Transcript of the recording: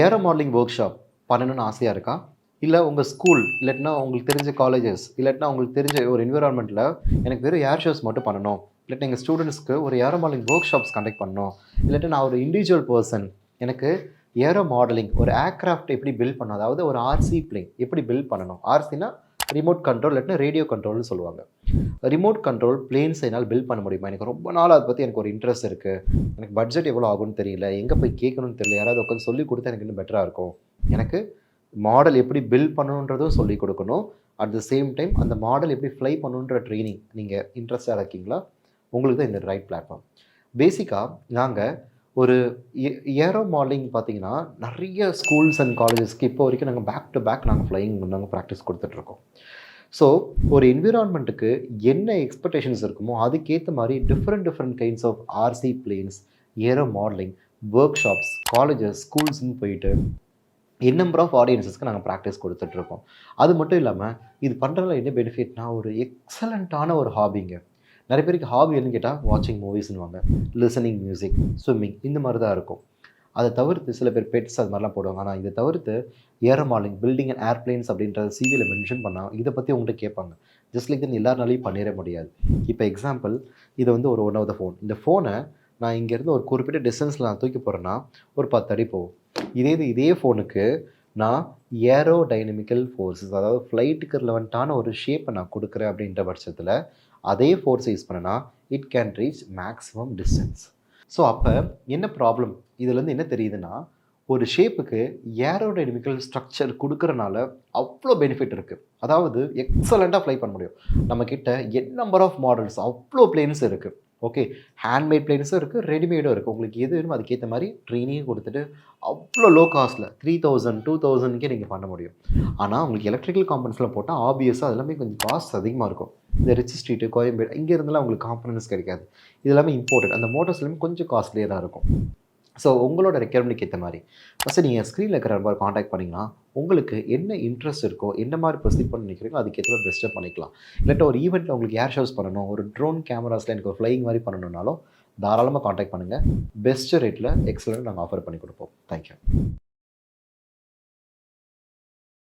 Aero modelling work shop பண்ணணும்னு ஆசையாக இருக்கா? இல்லை உங்கள் ஸ்கூல் இல்லாட்டினா உங்களுக்கு தெரிஞ்ச காலேஜஸ் இல்லாட்டினா உங்களுக்கு தெரிஞ்ச ஒரு என்விரான்மெண்ட்டில் எனக்கு வெறும் ஏர் ஷோஸ் மட்டும் பண்ணணும், இல்லாட்டி எங்கள் ஸ்டூடெண்ட்ஸ்க்கு ஒரு aero modelling workshops conduct பண்ணணும், இல்லாட்டி நான் ஒரு இண்டிவிஜுவல் பர்சன் எனக்கு ஏரோ மாடலிங் ஒரு ஏர்க்ராஃப்ட் எப்படி பில்ட் பண்ணணும், அதாவது ஒரு ஆர்சி பிளேன் எப்படி பில்ட் பண்ணணும். ஆர்சினா ரிமோட் கண்ட்ரோல் இல்லாட்டினா ரேடியோ கண்ட்ரோல்னு சொல்லுவாங்க. ரிமோட் கண்ட்ரோல் பிளேன்ஸ் என்னால் பில்ட் பண்ண முடியுமா? எனக்கு ரொம்ப நாள் அதை பற்றி எனக்கு ஒரு இன்ட்ரெஸ்ட் இருக்குது. எனக்கு பட்ஜெட் எவ்வளோ ஆகும்னு தெரியல, எங்கே போய் கேட்கணும்னு தெரியல, யாராவது உட்காந்து சொல்லி கொடுத்தா எனக்கு இன்னும் பெட்டராக இருக்கும். எனக்கு மாடல் எப்படி பில்ட் பண்ணணுன்றதும் சொல்லிக் கொடுக்கணும். அட் த சேம் டைம் அந்த மாடல் எப்படி ஃப்ளை பண்ணணுன்ற ட்ரைனிங் நீங்கள் இன்ட்ரெஸ்டாக இருக்கீங்களா? உங்களுக்கு தான் இந்த ரைட் பிளாட்ஃபார்ம். பேசிக்காக நாங்கள் ஒரு ஏரோ மாடலிங் பார்த்தீங்கன்னா நிறைய ஸ்கூல்ஸ் அண்ட் காலேஜஸ்க்கு இப்போ வரைக்கும் நாங்கள் பேக் டு பேக் நாங்கள் ஃப்ளையிங் நாங்கள் ப்ராக்டிஸ் கொடுத்துட்ருக்கோம். ஸோ ஒரு என்விரான்மெண்ட்டுக்கு என்ன எக்ஸ்பெக்டேஷன்ஸ் இருக்குமோ அதுக்கேற்ற மாதிரி different kinds of RC planes, aero modelling, workshops, colleges, ஸ்கூல்ஸ்ன்னு போயிட்டு நம்பர் ஆஃப் ஆடியன்ஸஸ்க்கு நாங்கள் ப்ராக்டிஸ் கொடுத்துட்ருக்கோம். அது மட்டும் இல்லாமல் இது பண்ணுறதுல என்ன பெனிஃபிட்னா ஒரு எக்ஸலண்ட்டான ஒரு ஹாபிங்க. நிறைய பேருக்கு ஹாபி என்னன்னு கேட்டால் வாட்சிங் மூவிஸ்னுவாங்க, லிசனிங் மியூசிக், ஸ்விம்மிங் இந்த மாதிரி தான் இருக்கும். அதை தவிர்த்து சில பேர் பெட்ஸ் அது மாதிரிலாம் போடுவாங்க. ஆனால் இதை தவிர்த்து aero modelling, building and airplanes அப்படின்றத சிவியில் மென்ஷன் பண்ணால் இதை பற்றி உங்கள்கிட்ட கேட்பாங்க. ஜஸ்ட் லைக் தன் எல்லாருனாலையும் பண்ணிட முடியாது. இப்போ எக்ஸாம்பிள் இது வந்து ஒரு ஒன் ஆஃப் த ஃபோன். இந்த ஃபோனை நான் இங்கேருந்து ஒரு குறிப்பிட்ட டிஸ்டன்ஸில் நான் தூக்கி போகிறேன்னா ஒரு 10 அடி போகும். இதே ஃபோனுக்கு நான் ஏரோ டைனமிக்கல் ஃபோர்ஸஸ், அதாவது ஃப்ளைட்டுக்கு ரிலவெண்ட்டான ஒரு ஷேப்பை நான் கொடுக்குறேன் அப்படின்ற பட்சத்தில் அதே ஃபோர்ஸ் யூஸ் பண்ணனா it can reach maximum distance. So அப்போ என்ன ப்ராப்ளம் இதுலேருந்து என்ன தெரியுதுன்னா, ஒரு ஷேப்புக்கு ஏரோடைனமிக்கல் ஸ்ட்ரக்சர் கொடுக்குறனால அவ்வளோ பெனிஃபிட் இருக்குது. அதாவது எக்ஸலண்ட்டாக ஃப்ளை பண்ண முடியும். நம்மக்கிட்ட நம்பர் ஆஃப் மாடல்ஸ் அவ்வளோ பிளேன்ஸ் இருக்குது. ஓகே, ஹேண்ட்மேட் பிளேன்ஸும் இருக்குது, ரெடிமேடும் இருக்குது. உங்களுக்கு எது வேணுமோ அதுக்கேற்ற மாதிரி ட்ரெயினிங் கொடுத்துட்டு அவ்வளோ லோ காஸ்ட்டில் 3000 2000க்கே நீங்கள் பண்ண முடியும். ஆனால் உங்களுக்கு எலக்ட்ரிக்கல் காம்பனன்ட்ஸ்லாம் போட்டால் ஆப்வியஸாக எல்லாமே கொஞ்சம் காஸ்ட் அதிகமாக இருக்கும். இந்த ரிச் ஸ்ட்ரீட்டு, கோயம்பேடு இங்கே இருந்தெல்லாம் உங்களுக்கு காம்பனன்ட்ஸ் கிடைக்காது. இது எல்லாமே இம்போர்ட்டட். அந்த மோட்டர்ஸ் எல்லாமே கொஞ்சம் காஸ்ட்லியாக தான் இருக்கும். ஸோ உங்களோட ரெக்யர்மெண்ட்டுக்கு ஏற்ற மாதிரி ஃபஸ்ட்டு நீங்கள் ஸ்க்ரீனில் இருக்கிற நம்பர் காண்டாக்ட் பண்ணிங்கன்னா உங்களுக்கு என்ன இன்ட்ரெஸ்ட் இருக்கோ, என்ன மாதிரி ப்ரொசீட் பண்ண நினைக்கிறீங்களோ அதுக்கேற்ற மாதிரி பெஸ்ட்டாக பண்ணிக்கலாம். இல்லாட்டா ஒரு ஈவெண்ட்டில் உங்களுக்கு ஏர் ஷோஸ் பண்ணணும், ஒரு ட்ரோன் கேமராஸில் எனக்கு ஒரு ஃப்ளையிங் மாதிரி பண்ணணுன்னாலும் தாராளமாக காண்டாக்ட் பண்ணுங்கள். பெஸ்ட்டு ரேட்டில் எக்ஸலண்ட் நாங்கள் ஆஃபர் பண்ணி கொடுப்போம். தேங்க்யூ.